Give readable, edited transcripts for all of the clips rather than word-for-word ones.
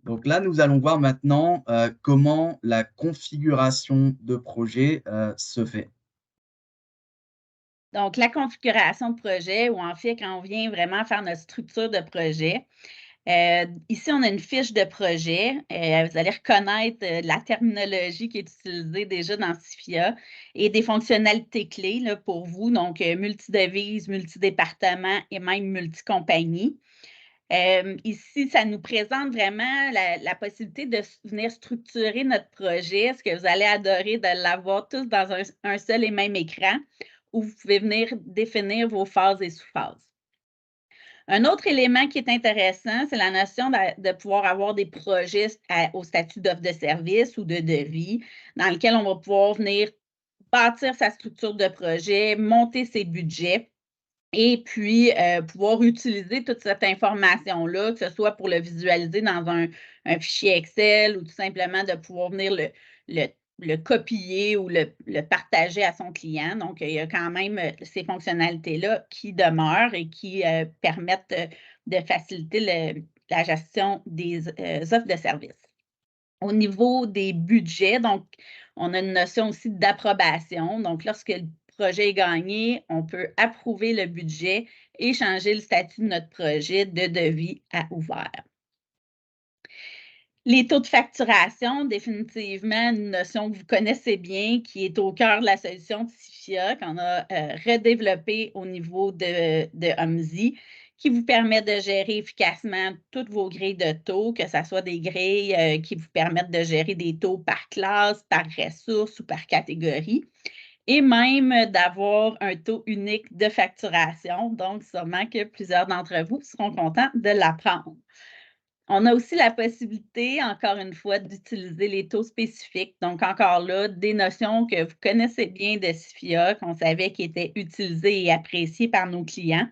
Donc là, nous allons voir maintenant comment la configuration de projet se fait. Donc, la configuration de projet, ou en fait, quand on vient vraiment faire notre structure de projet, ici, on a une fiche de projet. Vous allez reconnaître la terminologie qui est utilisée déjà dans SIFIA et des fonctionnalités clés là, pour vous, donc multidevise, multidépartement et même multicompagnie. Ici, ça nous présente vraiment la possibilité de venir structurer notre projet. Ce que vous allez adorer de l'avoir tous dans un seul et même écran où vous pouvez venir définir vos phases et sous-phases. Un autre élément qui est intéressant, c'est la notion de pouvoir avoir des projets au statut d'offre de service ou de devis, dans lequel on va pouvoir venir bâtir sa structure de projet, monter ses budgets et puis pouvoir utiliser toute cette information-là, que ce soit pour le visualiser dans un fichier Excel ou tout simplement de pouvoir venir le, le copier ou le partager à son client. Donc, il y a quand même ces fonctionnalités-là qui demeurent et qui permettent de faciliter la gestion des offres de services. Au niveau des budgets, donc, on a une notion aussi d'approbation. Donc, lorsque le projet est gagné, on peut approuver le budget et changer le statut de notre projet de devis à ouvert. Les taux de facturation, définitivement, une notion que vous connaissez bien, qui est au cœur de la solution de SIFIA, qu'on a redéveloppée au niveau de OMSI, qui vous permet de gérer efficacement toutes vos grilles de taux, que ce soit des grilles qui vous permettent de gérer des taux par classe, par ressource ou par catégorie, et même d'avoir un taux unique de facturation. Donc, sûrement que plusieurs d'entre vous seront contents de l'apprendre. On a aussi la possibilité, encore une fois, d'utiliser les taux spécifiques. Donc, encore là, des notions que vous connaissez bien de SIFIA, qu'on savait qui étaient utilisées et appréciées par nos clients.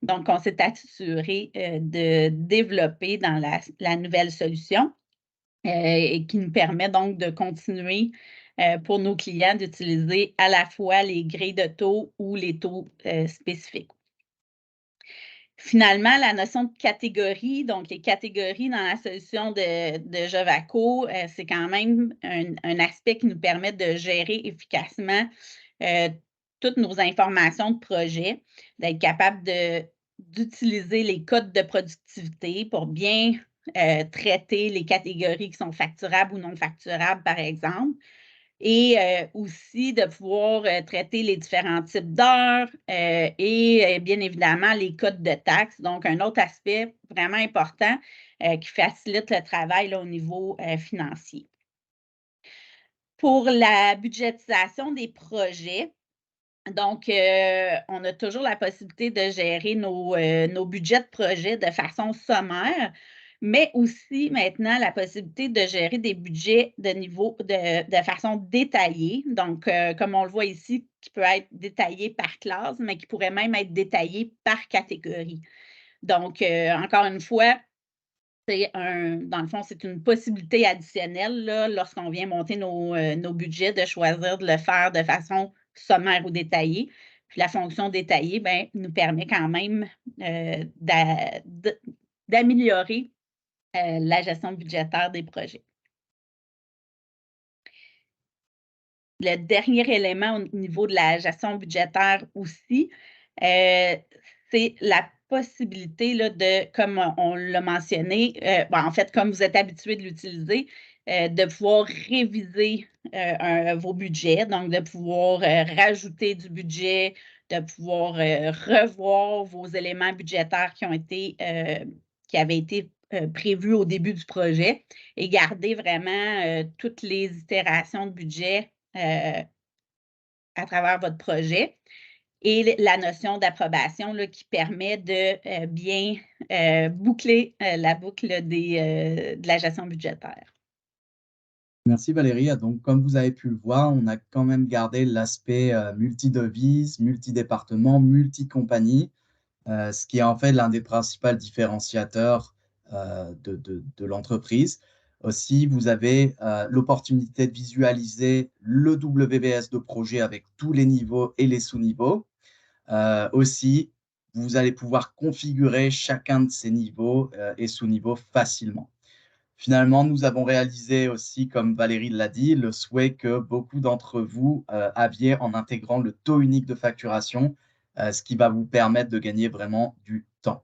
Donc, on s'est assuré de développer dans la nouvelle solution et qui nous permet donc de continuer pour nos clients d'utiliser à la fois les grilles de taux ou les taux spécifiques. Finalement, la notion de catégorie, donc les catégories dans la solution de Jovaco, c'est quand même un aspect qui nous permet de gérer efficacement euh, toutes nos informations de projet, d'être capable d'utiliser les codes de productivité pour bien traiter les catégories qui sont facturables ou non facturables, par exemple, et aussi de pouvoir traiter les différents types d'heures et bien évidemment les codes de taxes. Donc, un autre aspect vraiment important qui facilite le travail là, au niveau financier. Pour la budgétisation des projets, donc, on a toujours la possibilité de gérer nos budgets de projet de façon sommaire, mais aussi maintenant la possibilité de gérer des budgets de façon détaillée. Donc, comme on le voit ici, qui peut être détaillé par classe, mais qui pourrait même être détaillé par catégorie. Donc, encore une fois, dans le fond, c'est une possibilité additionnelle là, lorsqu'on vient monter nos budgets, de choisir de le faire de façon sommaire ou détaillée. Puis la fonction détaillée, ben, nous permet quand même d'améliorer la gestion budgétaire des projets. Le dernier élément au niveau de la gestion budgétaire aussi, c'est la possibilité là, comme on l'a mentionné, en fait, comme vous êtes habitué de l'utiliser, de pouvoir réviser vos budgets, donc de pouvoir rajouter du budget, de pouvoir revoir vos éléments budgétaires qui avaient été prévus au début du projet et garder vraiment toutes les itérations de budget à travers votre projet et la notion d'approbation qui permet de bien boucler la boucle de la gestion budgétaire. Merci Valérie. Donc, comme vous avez pu le voir, on a quand même gardé l'aspect multi-devise, multi-département, multi-compagnie, ce qui est en fait l'un des principaux différenciateurs de l'entreprise. Aussi, vous avez l'opportunité de visualiser le WBS de projet avec tous les niveaux et les sous-niveaux. Aussi, vous allez pouvoir configurer chacun de ces niveaux et sous-niveaux facilement. Finalement, nous avons réalisé aussi, comme Valérie l'a dit, le souhait que beaucoup d'entre vous aviez en intégrant le taux unique de facturation, ce qui va vous permettre de gagner vraiment du temps.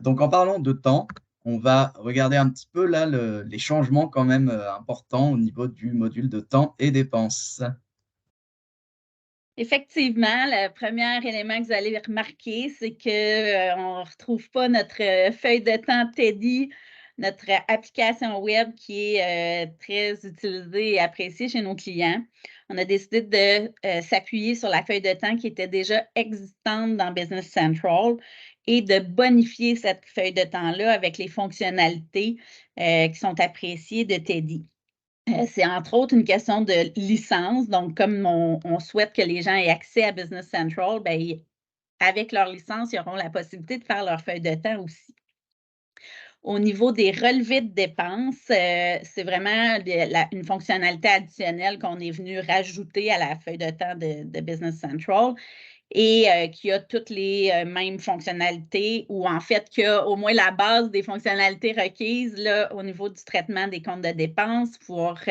Donc, en parlant de temps, on va regarder un petit peu là les changements quand même importants au niveau du module de temps et dépenses. Effectivement, le premier élément que vous allez remarquer, c'est qu'on ne retrouve pas notre feuille de temps Teddy, notre application web qui est très utilisée et appréciée chez nos clients. On a décidé de s'appuyer sur la feuille de temps qui était déjà existante dans Business Central et de bonifier cette feuille de temps-là avec les fonctionnalités qui sont appréciées de Teddy. C'est entre autres une question de licence. Donc, comme on souhaite que les gens aient accès à Business Central, bien, avec leur licence, ils auront la possibilité de faire leur feuille de temps aussi. Au niveau des relevés de dépenses, c'est vraiment une fonctionnalité additionnelle qu'on est venu rajouter à la feuille de temps de Business Central et qui a toutes les mêmes fonctionnalités ou en fait qui a au moins la base des fonctionnalités requises là, au niveau du traitement des comptes de dépenses, pouvoir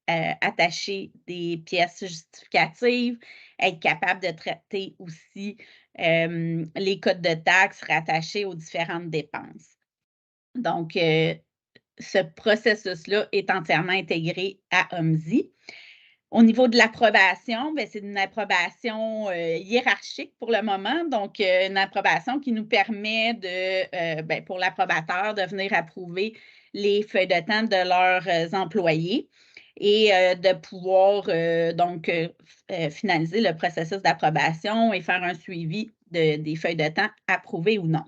attacher des pièces justificatives, être capable de traiter aussi les codes de taxes rattachés aux différentes dépenses. Donc, ce processus-là est entièrement intégré à OMSI. Au niveau de l'approbation, c'est une approbation hiérarchique pour le moment. Donc, une approbation qui nous permet pour l'approbateur de venir approuver les feuilles de temps de leurs employés et de pouvoir finaliser le processus d'approbation et faire un suivi des feuilles de temps approuvées ou non.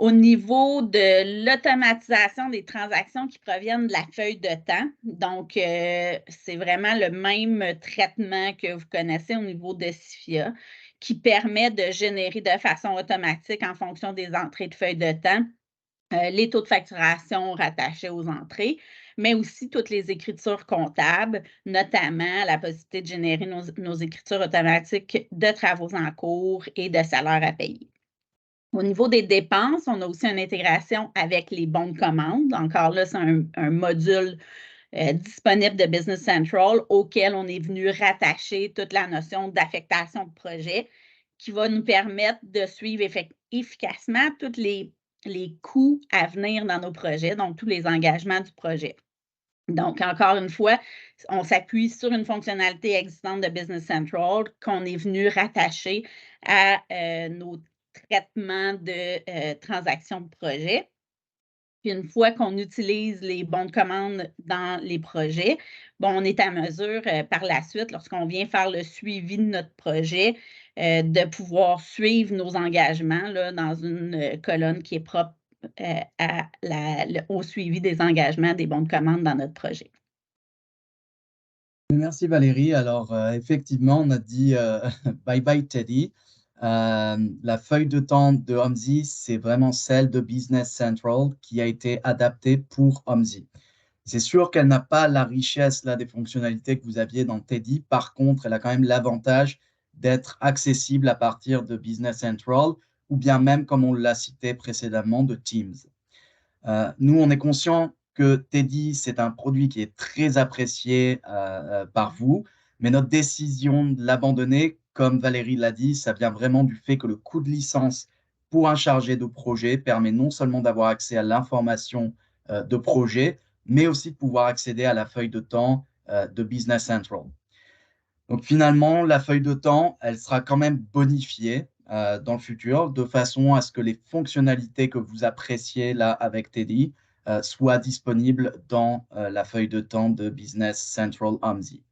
Au niveau de l'automatisation des transactions qui proviennent de la feuille de temps, donc c'est vraiment le même traitement que vous connaissez au niveau de SIFIA qui permet de générer de façon automatique en fonction des entrées de feuille de temps les taux de facturation rattachés aux entrées, mais aussi toutes les écritures comptables, notamment la possibilité de générer nos écritures automatiques de travaux en cours et de salaires à payer. Au niveau des dépenses, on a aussi une intégration avec les bons de commande. Encore là, c'est un module disponible de Business Central auquel on est venu rattacher toute la notion d'affectation de projet qui va nous permettre de suivre efficacement tous les coûts à venir dans nos projets, donc tous les engagements du projet. Donc, encore une fois, on s'appuie sur une fonctionnalité existante de Business Central qu'on est venu rattacher à nos traitements de transactions de projet. Puis une fois qu'on utilise les bons de commande dans les projets, on est à mesure par la suite, lorsqu'on vient faire le suivi de notre projet, de pouvoir suivre nos engagements là, dans une colonne qui est propre au suivi des engagements des bons de commande dans notre projet. Merci Valérie. Alors, effectivement, on a dit bye bye Teddy. La feuille de temps de OMSI, c'est vraiment celle de Business Central qui a été adaptée pour OMSI. C'est sûr qu'elle n'a pas la richesse là, des fonctionnalités que vous aviez dans Teddy. Par contre, elle a quand même l'avantage d'être accessible à partir de Business Central ou bien même, comme on l'a cité précédemment, de Teams. Nous, on est conscient que Teddy, c'est un produit qui est très apprécié par vous, mais notre décision de l'abandonner, comme Valérie l'a dit, ça vient vraiment du fait que le coût de licence pour un chargé de projet permet non seulement d'avoir accès à l'information de projet, mais aussi de pouvoir accéder à la feuille de temps de Business Central. Donc finalement, la feuille de temps, elle sera quand même bonifiée dans le futur de façon à ce que les fonctionnalités que vous appréciez là avec Teddy soient disponibles dans la feuille de temps de Business Central OMSI.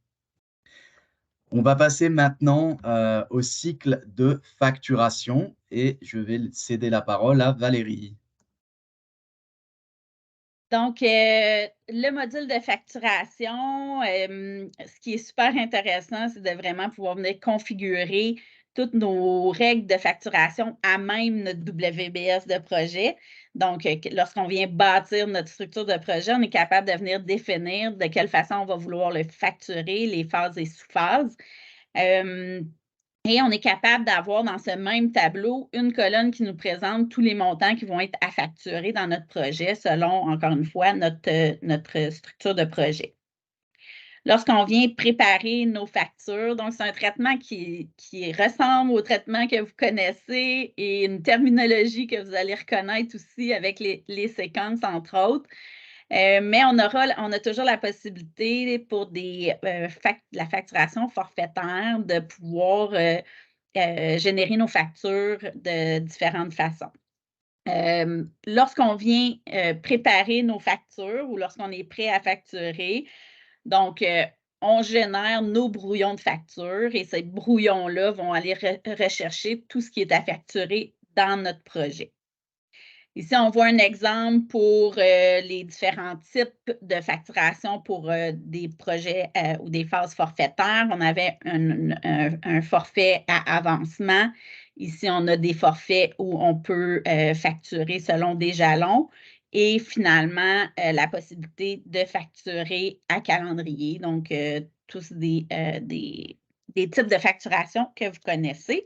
On va passer maintenant au cycle de facturation et je vais céder la parole à Valérie. Donc, le module de facturation, ce qui est super intéressant, c'est de vraiment pouvoir venir configurer toutes nos règles de facturation à même notre WBS de projet. Donc, lorsqu'on vient bâtir notre structure de projet, on est capable de venir définir de quelle façon on va vouloir le facturer, les phases et sous-phases. Et on est capable d'avoir dans ce même tableau une colonne qui nous présente tous les montants qui vont être à facturer dans notre projet selon, encore une fois, notre structure de projet. Lorsqu'on vient préparer nos factures, donc c'est un traitement qui ressemble au traitement que vous connaissez et une terminologie que vous allez reconnaître aussi avec les séquences, entre autres. Mais on a toujours la possibilité pour la facturation forfaitaire de pouvoir générer nos factures de différentes façons. Lorsqu'on vient préparer nos factures ou lorsqu'on est prêt à facturer, donc on génère nos brouillons de facture et ces brouillons-là vont aller rechercher tout ce qui est à facturer dans notre projet. Ici, on voit un exemple pour les différents types de facturation pour des projets ou des phases forfaitaires. On avait un forfait à avancement. Ici, on a des forfaits où on peut facturer selon des jalons et finalement, la possibilité de facturer à calendrier. Donc, tous des types de facturation que vous connaissez.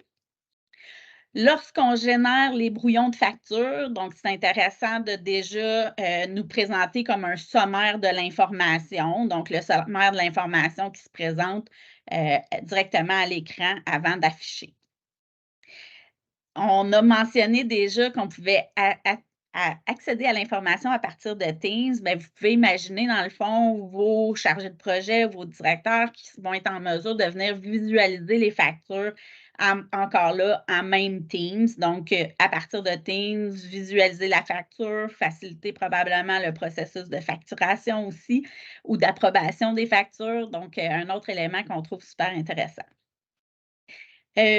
Lorsqu'on génère les brouillons de facture, donc c'est intéressant de déjà nous présenter comme un sommaire de l'information, donc le sommaire de l'information qui se présente directement à l'écran avant d'afficher. On a mentionné déjà qu'on pouvait accéder à l'information à partir de Teams. Bien, vous pouvez imaginer, dans le fond, vos chargés de projet, vos directeurs qui vont être en mesure de venir visualiser les factures encore là, en même Teams. Donc, à partir de Teams, visualiser la facture, faciliter probablement le processus de facturation aussi ou d'approbation des factures. Donc, un autre élément qu'on trouve super intéressant.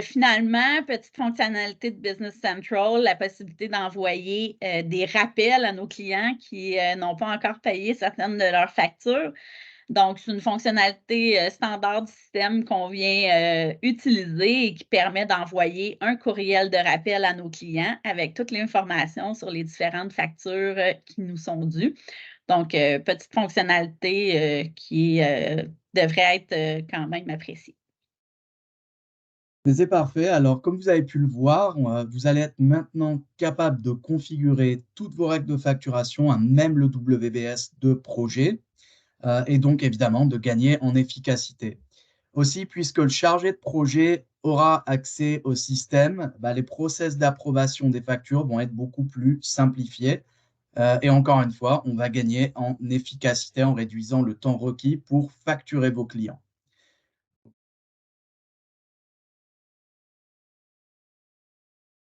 Finalement, petite fonctionnalité de Business Central, la possibilité d'envoyer des rappels à nos clients qui n'ont pas encore payé certaines de leurs factures. Donc, c'est une fonctionnalité standard du système qu'on vient utiliser et qui permet d'envoyer un courriel de rappel à nos clients avec toute l'information sur les différentes factures qui nous sont dues. Donc, petite fonctionnalité qui devrait être quand même appréciée. Mais c'est parfait. Alors, comme vous avez pu le voir, vous allez être maintenant capable de configurer toutes vos règles de facturation, hein, même le WBS de projet, et donc évidemment de gagner en efficacité. Aussi, puisque le chargé de projet aura accès au système, les process d'approbation des factures vont être beaucoup plus simplifiés. Et encore une fois, on va gagner en efficacité en réduisant le temps requis pour facturer vos clients.